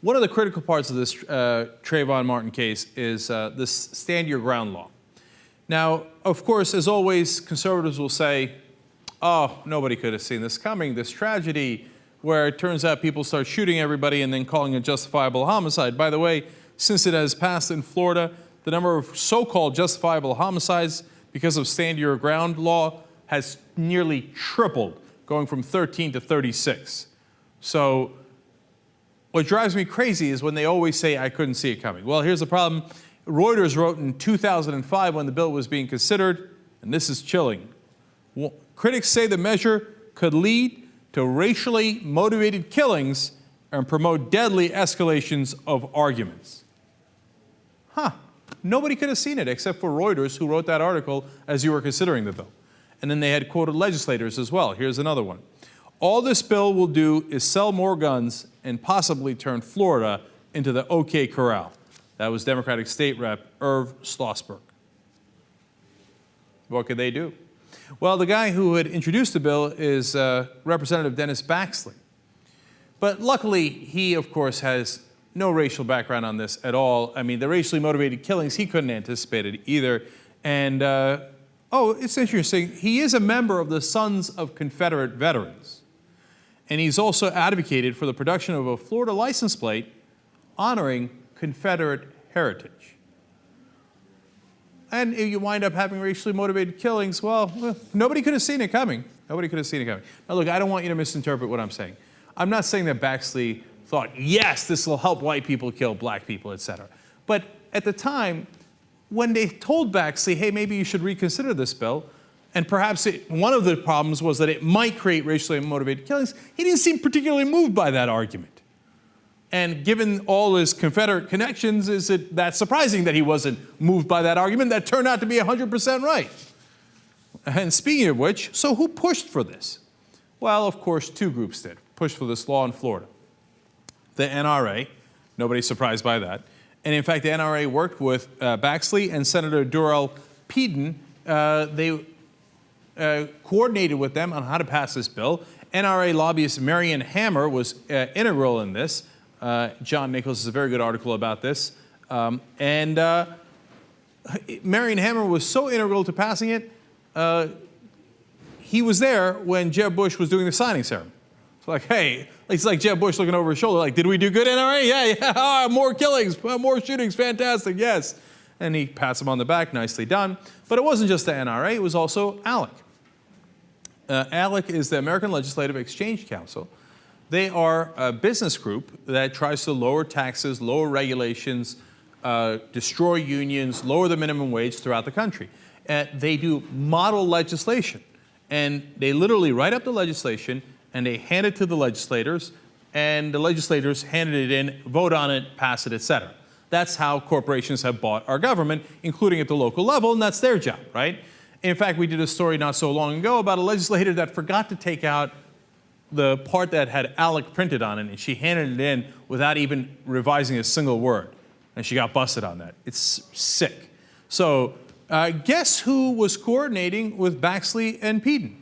One of the critical parts of this Trayvon Martin case is this stand your ground law. Now, of course, as always, conservatives will say, oh, nobody could have seen this coming, this tragedy where it turns out people start shooting everybody and then calling it justifiable homicide. By the way, since it has passed in Florida, the number of so-called justifiable homicides because of stand your ground law has nearly tripled, going from 13 to 36. So what drives me crazy is when they always say, I couldn't see it coming. Well, here's the problem. Reuters wrote in 2005 when the bill was being considered, and this is chilling. Well, critics say the measure could lead to racially motivated killings and promote deadly escalations of arguments. Nobody could have seen it except for Reuters, who wrote that article as you were considering the bill. And then they had quoted legislators as well. Here's another one. All this bill will do is sell more guns and possibly turn Florida into the OK Corral. That was Democratic State Rep Irv Schlossberg. What could they do? Well, the guy who had introduced the bill is Representative Dennis Baxley. But luckily, he, of course, has no racial background on this at all. I mean, the racially motivated killings, he couldn't anticipate it either. And, it's interesting. He is a member of the Sons of Confederate Veterans. And he's also advocated for the production of a Florida license plate honoring Confederate heritage. And if you wind up having racially motivated killings, well, nobody could have seen it coming. Nobody could have seen it coming. Now, look, I don't want you to misinterpret what I'm saying. I'm not saying that Baxley thought, yes, this will help white people kill black people, etc. But at the time, when they told Baxley, hey, maybe you should reconsider this bill, and perhaps one of the problems was that it might create racially motivated killings, he didn't seem particularly moved by that argument. And given all his Confederate connections, is it that surprising that he wasn't moved by that argument? That turned out to be 100% right. And speaking of which, so who pushed for this? Well, of course, two groups did. Pushed for this law in Florida. The NRA, nobody's surprised by that. And in fact, the NRA worked with Baxley and Senator Durrell Peden. They coordinated with them on how to pass this bill. NRA lobbyist Marion Hammer was integral in this. John Nichols has a very good article about this. Marion Hammer was so integral to passing it, he was there when Jeb Bush was doing the signing ceremony. It's like, hey, it's like Jeb Bush looking over his shoulder, like, did we do good, NRA? Yeah, more killings, more shootings, fantastic, yes. And he pats him on the back, nicely done. But it wasn't just the NRA, it was also ALEC. ALEC is the American Legislative Exchange Council. They are a business group that tries to lower taxes, lower regulations, destroy unions, lower the minimum wage throughout the country. They do model legislation. And they literally write up the legislation and they hand it to the legislators, and the legislators hand it in, vote on it, pass it, etc. That's how corporations have bought our government, including at the local level, and that's their job, right? In fact, we did a story not so long ago about a legislator that forgot to take out the part that had ALEC printed on it, and she handed it in without even revising a single word. And she got busted on that. It's sick. So guess who was coordinating with Baxley and Peden?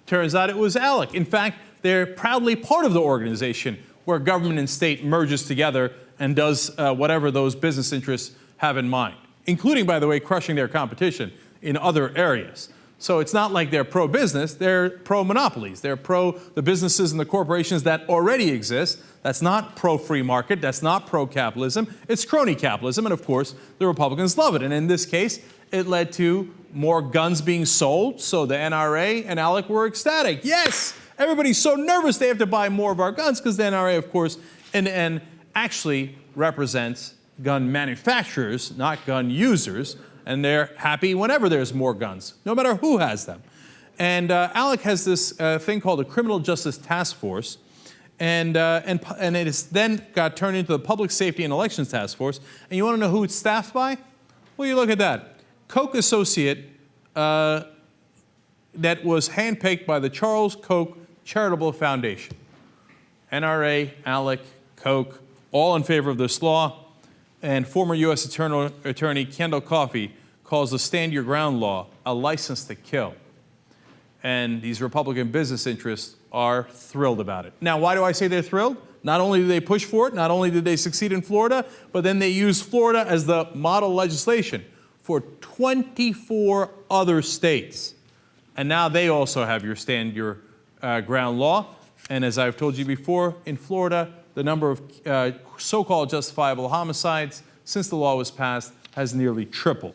Turns out it was ALEC. In fact, they're proudly part of the organization where government and state merges together and does whatever those business interests have in mind, including, by the way, crushing their competition in other areas. So it's not like they're pro-business, they're pro-monopolies. They're pro the businesses and the corporations that already exist. That's not pro-free market, that's not pro-capitalism, it's crony capitalism, and of course, the Republicans love it. And in this case, it led to more guns being sold, so the NRA and ALEC were ecstatic. Yes, everybody's so nervous they have to buy more of our guns, because the NRA, of course, and actually represents gun manufacturers, not gun users, and they're happy whenever there's more guns, no matter who has them. And ALEC has this thing called the Criminal Justice Task Force, and it is then got turned into the Public Safety and Elections Task Force. And you want to know who it's staffed by? Well, you look at that. Koch associate that was handpicked by the Charles Koch Charitable Foundation. NRA, ALEC, Koch, all in favor of this law. And former U.S. Attorney Kendall Coffey calls the Stand Your Ground law a license to kill. And these Republican business interests are thrilled about it. Now, why do I say they're thrilled? Not only did they push for it, not only did they succeed in Florida, but then they used Florida as the model legislation for 24 other states. And now they also have your stand your ground law. And as I've told you before, in Florida, the number of so-called justifiable homicides since the law was passed has nearly tripled.